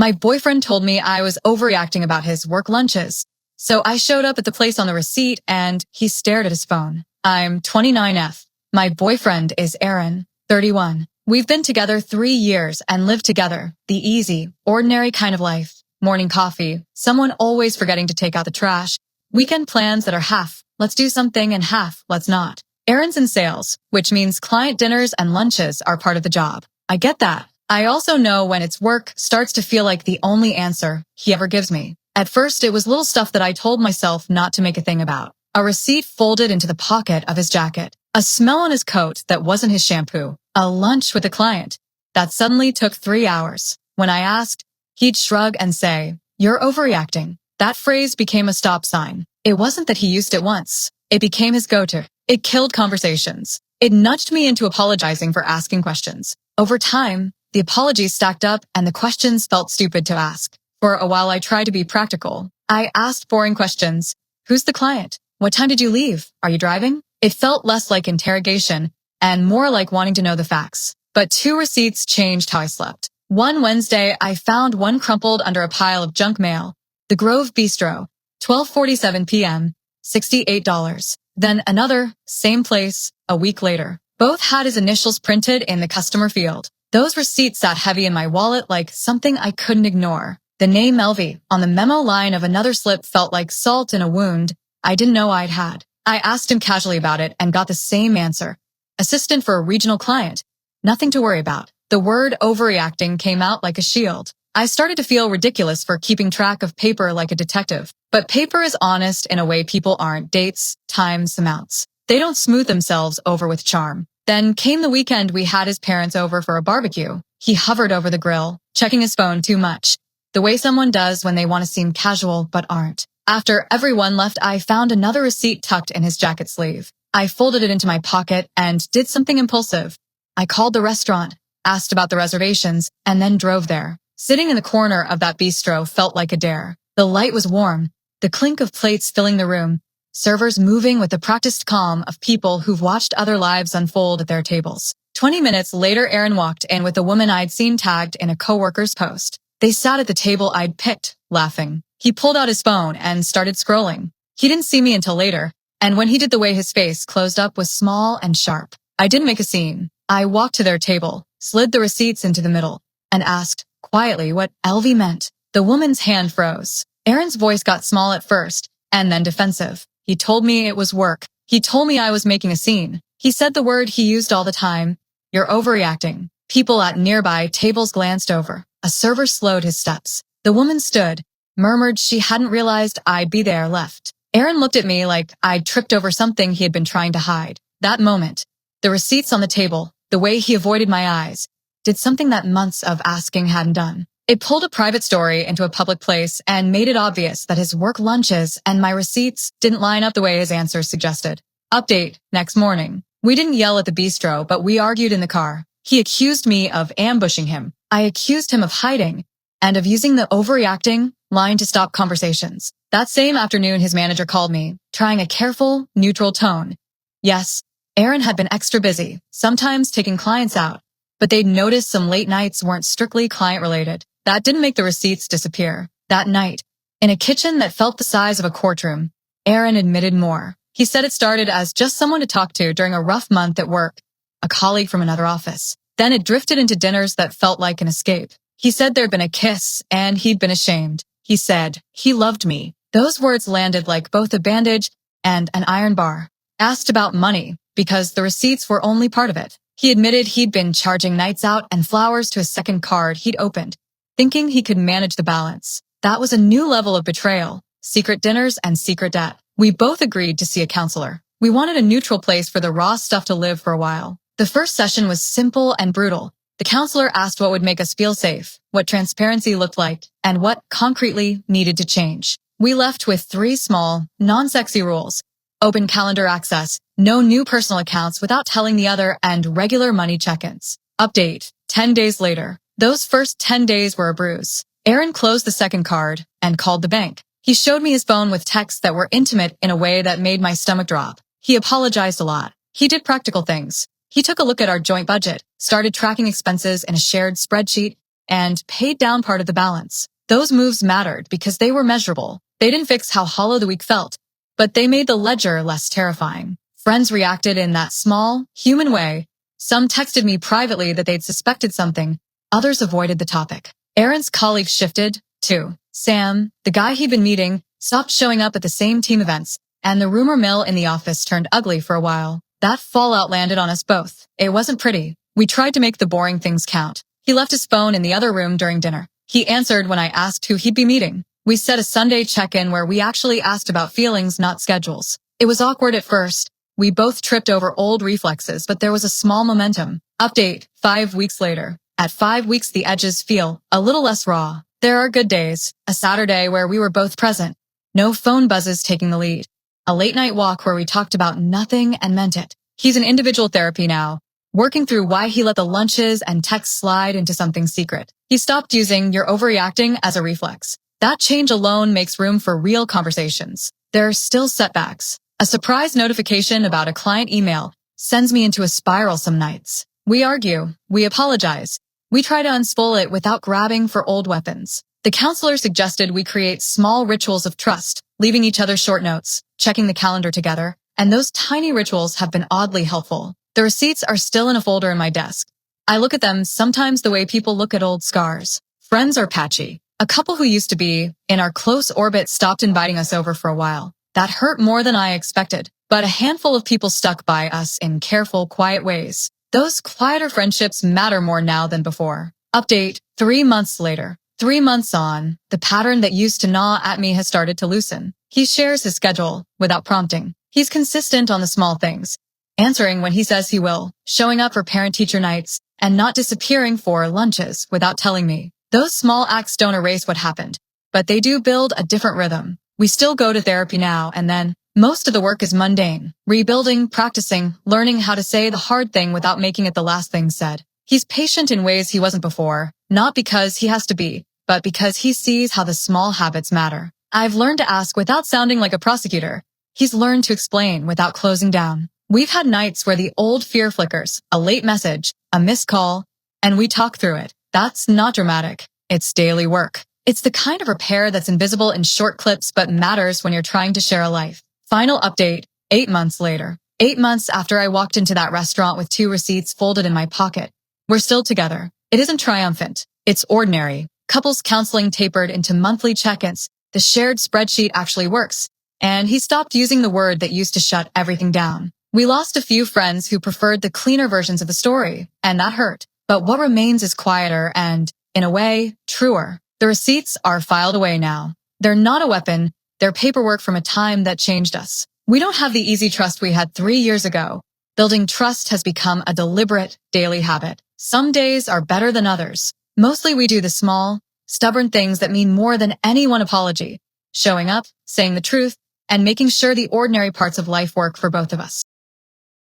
My boyfriend told me I was overreacting about his work lunches. So I showed up at the place on the receipt and he stared at his phone. I'm 29F. My boyfriend is Aaron, 31. We've been together 3 years and lived together. The easy, ordinary kind of life. Morning coffee, someone always forgetting to take out the trash. Weekend plans that are half, let's do something, and half, let's not. Aaron's in sales, which means client dinners and lunches are part of the job. I get that. I also know when it's work starts to feel like the only answer he ever gives me. At first, it was little stuff that I told myself not to make a thing about. A receipt folded into the pocket of his jacket. A smell on his coat that wasn't his shampoo. A lunch with a client that suddenly took 3 hours. When I asked, he'd shrug and say, "You're overreacting." That phrase became a stop sign. It wasn't that he used it once. It became his go-to. It killed conversations. It nudged me into apologizing for asking questions. Over time, the apologies stacked up and the questions felt stupid to ask. For a while, I tried to be practical. I asked boring questions. Who's the client? What time did you leave? Are you driving? It felt less like interrogation and more like wanting to know the facts. But 2 receipts changed how I slept. One Wednesday, I found one crumpled under a pile of junk mail. The Grove Bistro, 12:47 p.m., $68. Then another, same place, a week later. Both had his initials printed in the customer field. Those receipts sat heavy in my wallet like something I couldn't ignore. The name Melvie on the memo line of another slip felt like salt in a wound I didn't know I'd had. I asked him casually about it and got the same answer. Assistant for a regional client. Nothing to worry about. The word overreacting came out like a shield. I started to feel ridiculous for keeping track of paper like a detective. But paper is honest in a way people aren't. Dates, times, amounts. They don't smooth themselves over with charm. Then came the weekend we had his parents over for a barbecue. He hovered over the grill, checking his phone too much. The way someone does when they want to seem casual but aren't. After everyone left, I found another receipt tucked in his jacket sleeve. I folded it into my pocket and did something impulsive. I called the restaurant, asked about the reservations, and then drove there. Sitting in the corner of that bistro felt like a dare. The light was warm, the clink of plates filling the room, servers moving with the practiced calm of people who've watched other lives unfold at their tables. 20 minutes later, Aaron walked in with a woman I'd seen tagged in a coworker's post. They sat at the table I'd picked, laughing. He pulled out his phone and started scrolling. He didn't see me until later, and when he did, the way his face closed up was small and sharp. I didn't make a scene. I walked to their table, slid the receipts into the middle, and asked quietly what LV meant. The woman's hand froze. Aaron's voice got small at first, and then defensive. He told me it was work. He told me I was making a scene. He said the word he used all the time. "You're overreacting." People at nearby tables glanced over. A server slowed his steps. The woman stood, murmured she hadn't realized I'd be there, left. Aaron looked at me like I'd tripped over something he had been trying to hide. That moment, the receipts on the table, the way he avoided my eyes, did something that months of asking hadn't done. It pulled a private story into a public place and made it obvious that his work lunches and my receipts didn't line up the way his answers suggested. Update, next morning. We didn't yell at the bistro, but we argued in the car. He accused me of ambushing him. I accused him of hiding and of using the overreacting line to stop conversations. That same afternoon, his manager called me, trying a careful, neutral tone. Yes, Aaron had been extra busy, sometimes taking clients out, but they'd noticed some late nights weren't strictly client-related. That didn't make the receipts disappear. That night, in a kitchen that felt the size of a courtroom, Aaron admitted more. He said it started as just someone to talk to during a rough month at work, a colleague from another office. Then it drifted into dinners that felt like an escape. He said there'd been a kiss, and he'd been ashamed. He said, "He loved me." Those words landed like both a bandage and an iron bar. Asked about money, because the receipts were only part of it. He admitted he'd been charging nights out and flowers to a second card he'd opened, thinking he could manage the balance. That was a new level of betrayal, secret dinners and secret debt. We both agreed to see a counselor. We wanted a neutral place for the raw stuff to live for a while. The first session was simple and brutal. The counselor asked what would make us feel safe, what transparency looked like, and what concretely needed to change. We left with 3 small, non-sexy rules. Open calendar access, no new personal accounts without telling the other, and regular money check-ins. Update, 10 days later. Those first 10 days were a bruise. Aaron closed the second card and called the bank. He showed me his phone with texts that were intimate in a way that made my stomach drop. He apologized a lot. He did practical things. He took a look at our joint budget, started tracking expenses in a shared spreadsheet, and paid down part of the balance. Those moves mattered because they were measurable. They didn't fix how hollow the week felt, but they made the ledger less terrifying. Friends reacted in that small, human way. Some texted me privately that they'd suspected something. Others avoided the topic. Aaron's colleagues shifted, too. Sam, the guy he'd been meeting, stopped showing up at the same team events, and the rumor mill in the office turned ugly for a while. That fallout landed on us both. It wasn't pretty. We tried to make the boring things count. He left his phone in the other room during dinner. He answered when I asked who he'd be meeting. We set a Sunday check-in where we actually asked about feelings, not schedules. It was awkward at first. We both tripped over old reflexes, but there was a small momentum. Update, 5 weeks later. At 5 weeks, the edges feel a little less raw. There are good days. A Saturday where we were both present. No phone buzzes taking the lead. A late-night walk where we talked about nothing and meant it. He's in individual therapy now, working through why he let the lunches and texts slide into something secret. He stopped using "you're overreacting" as a reflex. That change alone makes room for real conversations. There are still setbacks. A surprise notification about a client email sends me into a spiral some nights. We argue. We apologize. We try to unspool it without grabbing for old weapons. The counselor suggested we create small rituals of trust, leaving each other short notes, checking the calendar together, and those tiny rituals have been oddly helpful. The receipts are still in a folder in my desk. I look at them sometimes the way people look at old scars. Friends are patchy. A couple who used to be in our close orbit stopped inviting us over for a while. That hurt more than I expected, but a handful of people stuck by us in careful, quiet ways. Those quieter friendships matter more now than before. Update, 3 months later. 3 months on, the pattern that used to gnaw at me has started to loosen. He shares his schedule without prompting. He's consistent on the small things, answering when he says he will, showing up for parent-teacher nights, and not disappearing for lunches without telling me. Those small acts don't erase what happened, but they do build a different rhythm. We still go to therapy now and then. Most of the work is mundane. Rebuilding, practicing, learning how to say the hard thing without making it the last thing said. He's patient in ways he wasn't before, not because he has to be, but because he sees how the small habits matter. I've learned to ask without sounding like a prosecutor. He's learned to explain without closing down. We've had nights where the old fear flickers, a late message, a missed call, and we talk through it. That's not dramatic. It's daily work. It's the kind of repair that's invisible in short clips but matters when you're trying to share a life. Final update, 8 months later. 8 months after I walked into that restaurant with 2 receipts folded in my pocket. We're still together. It isn't triumphant. It's ordinary. Couples counseling tapered into monthly check-ins. The shared spreadsheet actually works. And he stopped using the word that used to shut everything down. We lost a few friends who preferred the cleaner versions of the story, and that hurt. But what remains is quieter and, in a way, truer. The receipts are filed away now. They're not a weapon. They're paperwork from a time that changed us. We don't have the easy trust we had 3 years ago. Building trust has become a deliberate, daily habit. Some days are better than others. Mostly we do the small, stubborn things that mean more than any one apology. Showing up, saying the truth, and making sure the ordinary parts of life work for both of us.